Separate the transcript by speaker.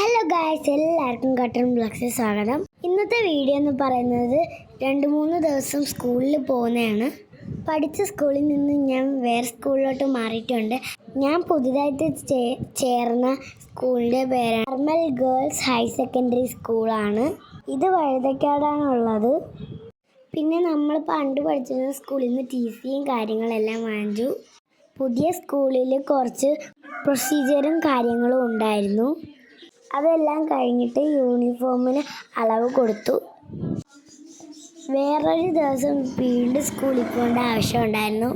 Speaker 1: Hello guys, എല്ലാവർക്കും cotton ബ്ലോഗ്സിൽ സ്വാഗതം. ഇന്നത്തെ വീഡിയോ എന്ന് പറയുന്നത് 2-3 ദിവസം സ്കൂളിൽ പോകുന്നതാണ്. പഠിച്ച സ്കൂളിൽ നിന്ന് ഞാൻ വേറെ സ്കൂളിലോട്ട് മാറിയിട്ടുണ്ട്. ഞാൻ പുതുതായിട്ട് ചേർന്ന സ്കൂളിൻ്റെ പേരാണ് നോർമൽ ഗേൾസ് ഹയർ സെക്കൻഡറി സ്കൂളാണ്. ഇത് വഴുതക്കാടാണുള്ളത്. പിന്നെ നമ്മൾ പണ്ട് പഠിച്ചിരുന്ന സ്കൂളിൽ നിന്ന് TCയും കാര്യങ്ങളെല്ലാം വാങ്ങിച്ചു. പുതിയ സ്കൂളിൽ കുറച്ച് പ്രൊസീജിയറും കാര്യങ്ങളും ഉണ്ടായിരുന്നു. അതെല്ലാം കഴിഞ്ഞിട്ട് യൂണിഫോമിന് അളവ് കൊടുത്തു. വേറൊരു ദിവസം വീണ്ടും സ്കൂളിൽ പോകേണ്ട ആവശ്യമുണ്ടായിരുന്നു.